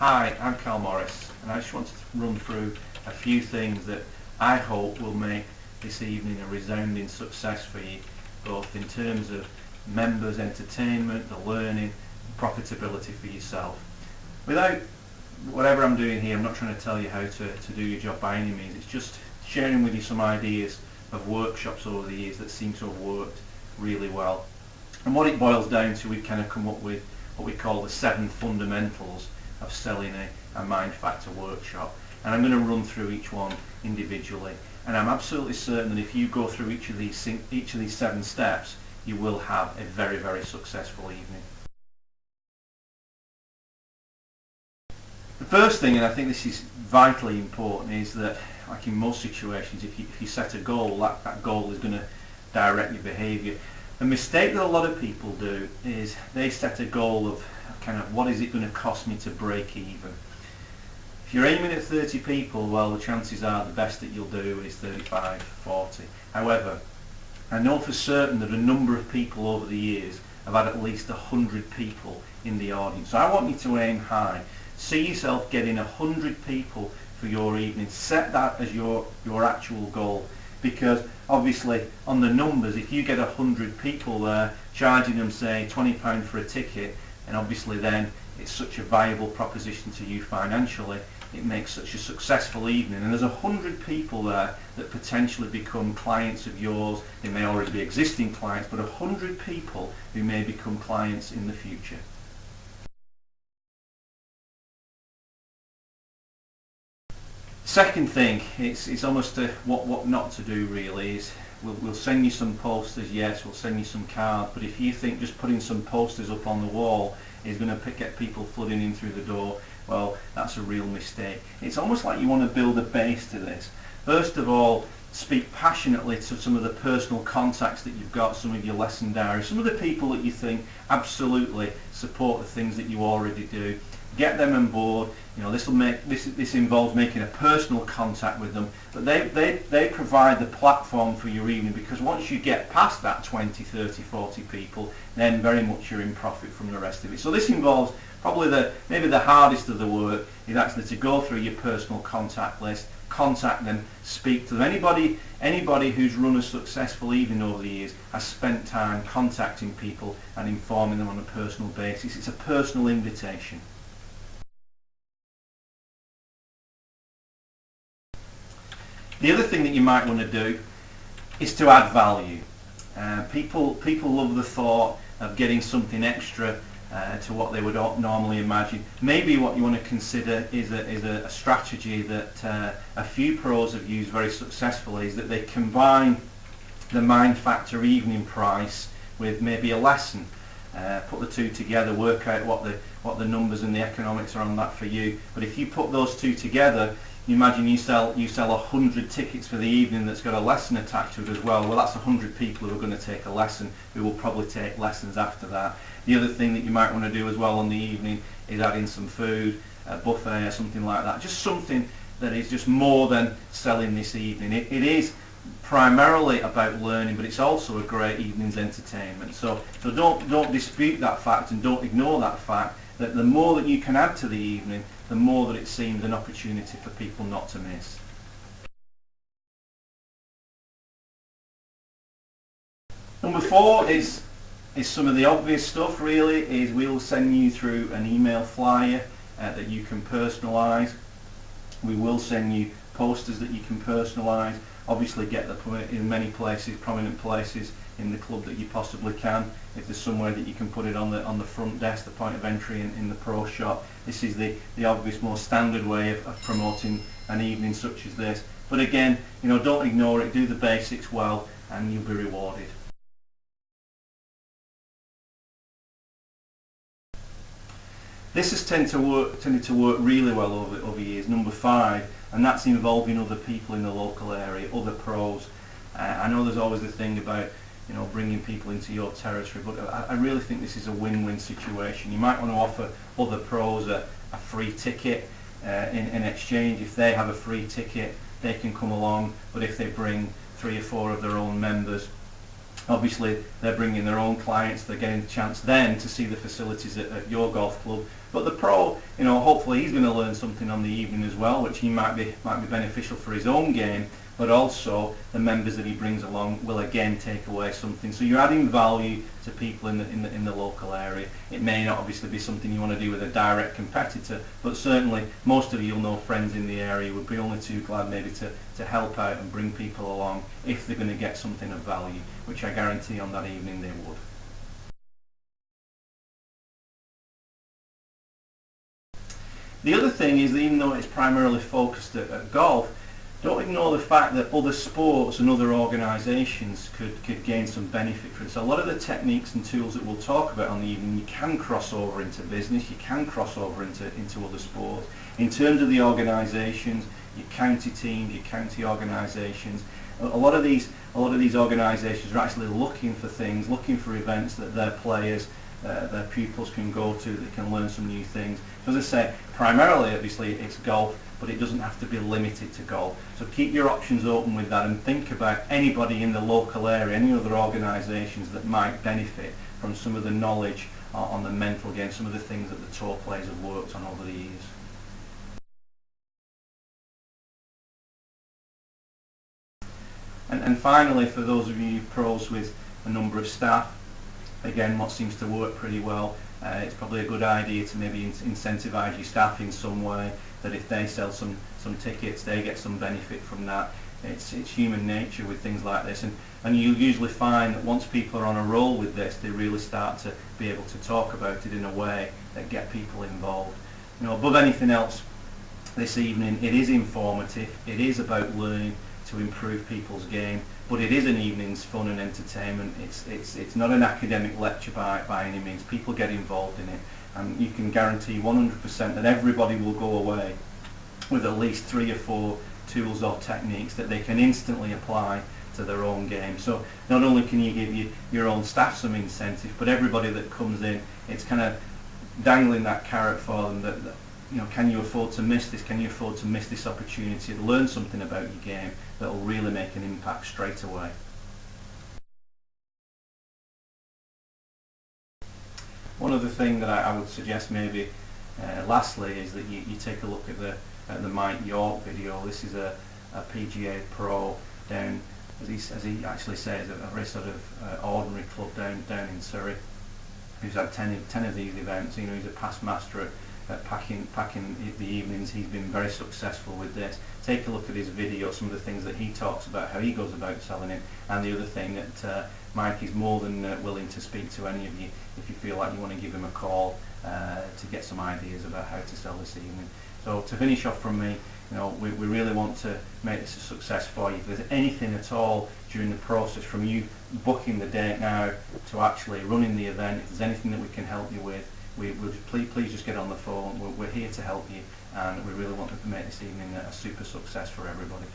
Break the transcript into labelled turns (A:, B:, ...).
A: Hi, I'm Cal Morris, and I just wanted to run through a few things that I hope will make this evening a resounding success for you, both in terms of members' entertainment, the learning, profitability for yourself. Without whatever I'm doing here, I'm not trying to tell you how to do your job by any means. It's just sharing with you some ideas of workshops over the years that seem to have worked really well. And what it boils down to, we've kind of come up with what we call the 7 fundamentals of selling a Mind Factor workshop, and I'm going to run through each one individually, and I'm absolutely certain that if you go through each of these 7 steps, you will have a very, very successful evening. The first thing, and I think this is vitally important, is that, like in most situations, if you set a goal, that goal is going to direct your behaviour. The mistake that a lot of people do is they set a goal of kind of what is it going to cost me to break even. If you're aiming at 30 people, well, the chances are the best that you'll do is 35, 40. However, I know for certain that a number of people over the years have had at least 100 people in the audience. So I want you to aim high. See yourself getting 100 people for your evening. Set that as your actual goal, because obviously on the numbers, if you get 100 people there, charging them say £20 for a ticket, and obviously then it's such a viable proposition to you financially, it makes such a successful evening, and there's 100 people there that potentially become clients of yours. They may already be existing clients, but 100 people who may become clients in the future. Second thing, it's almost what not to do really, is we'll send you some posters, yes, we'll send you some cards, but if you think just putting some posters up on the wall is going to get people flooding in through the door, well, that's a real mistake. It's almost like you want to build a base to this. First of all, speak passionately to some of the personal contacts that you've got, some of your lesson diaries, some of the people that you think absolutely support the things that you already do. Get them on board. You know, this involves making a personal contact with them, but they provide the platform for your evening, because once you get past that 20, 30, 40 people, then very much you're in profit from the rest of it. So this involves probably maybe the hardest of the work is actually to go through your personal contact list, contact them, speak to them. Anybody who's run a successful evening over the years has spent time contacting people and informing them on a personal basis. It's a personal invitation. The other thing that you might want to do is to add value. People love the thought of getting something extra to what they would normally imagine. Maybe what you want to consider is a strategy that a few pros have used very successfully, is that they combine the Mind Factor evening price with maybe a lesson. Put the two together, work out what the numbers and the economics are on that for you. But if you put those two together, you imagine you sell 100 tickets for the evening that's got a lesson attached to it as well. Well, that's 100 people who are going to take a lesson, who will probably take lessons after that. The other thing that you might want to do as well on the evening is add in some food, a buffet or something like that. Just something that is just more than selling this evening. It is primarily about learning, but it's also a great evening's entertainment. So don't dispute that fact, and don't ignore that fact, that the more that you can add to the evening, the more that it seems an opportunity for people not to miss. Number 4 is some of the obvious stuff really, is we'll send you through an email flyer that you can personalise. We will send you posters that you can personalise. Obviously get them in many places, prominent places in the club that you possibly can. If there's somewhere that you can put it on the front desk, the point of entry in the pro shop. This is the obvious, more standard way of promoting an evening such as this. But again, you know, don't ignore it. Do the basics well, and you'll be rewarded. This has tended to work really well over years. Number 5, and that's involving other people in the local area, other pros. I know there's always the thing about, you know, bringing people into your territory, but I really think this is a win-win situation. You might want to offer other pros a free ticket in exchange. If they have a free ticket, they can come along, but if they bring 3 or 4 of their own members, Obviously they're bringing their own clients, they're getting the chance then to see the facilities at your golf club. But the pro, hopefully he's going to learn something on the evening as well, which he might be beneficial for his own game, but also the members that he brings along will again take away something. So you're adding value to people in the local area. It may not obviously be something you want to do with a direct competitor, but certainly most of you'll know friends in the area would be only too glad maybe to help out and bring people along if they're going to get something of value, which I guarantee on that evening they would. The other thing is that even though it's primarily focused at golf, don't ignore the fact that other sports and other organisations could gain some benefit from it. So a lot of the techniques and tools that we'll talk about on the evening, you can cross over into business, you can cross over into other sports. In terms of the organisations, your county teams, your county organisations, a lot of these organisations are actually looking for things, looking for events that their players, their pupils can go to, that can learn some new things. So as I say, primarily obviously it's golf, but it doesn't have to be limited to golf. So keep your options open with that and think about anybody in the local area, any other organisations that might benefit from some of the knowledge on the mental game, some of the things that the tour players have worked on over the years. And finally, for those of you pros with a number of staff, again, what seems to work pretty well, it's probably a good idea to maybe incentivise your staff in some way, that if they sell some tickets, they get some benefit from that. It's human nature with things like this, and you'll usually find that once people are on a roll with this, they really start to be able to talk about it in a way that get people involved. Above anything else, this evening, it is informative, it is about learning to improve people's game, but it is an evening's fun and entertainment. It's not an academic lecture by any means. People get involved in it, and you can guarantee 100% that everybody will go away with at least 3 or 4 tools or techniques that they can instantly apply to their own game. So not only can you give your own staff some incentive, but everybody that comes in, it's kind of dangling that carrot for them that can you afford to miss this? Can you afford to miss this opportunity to learn something about your game that will really make an impact straight away? One other thing that I would suggest maybe lastly is that you take a look at the Mike York video. This is a PGA pro down, as he actually says, a very sort of ordinary club down in Surrey, who's had 10 of these events. He's a past master at packing the evenings. He's been very successful with this. Take a look at his video, some of the things that he talks about, how he goes about selling it, and the other thing that Mike is more than willing to speak to any of you if you feel like you want to give him a call to get some ideas about how to sell this evening. So to finish off from me, we really want to make this a success for you. If there's anything at all during the process, from you booking the date now to actually running the event, if there's anything that we can help you with, please just get on the phone. We're here to help you, and we really want to make this evening a super success for everybody.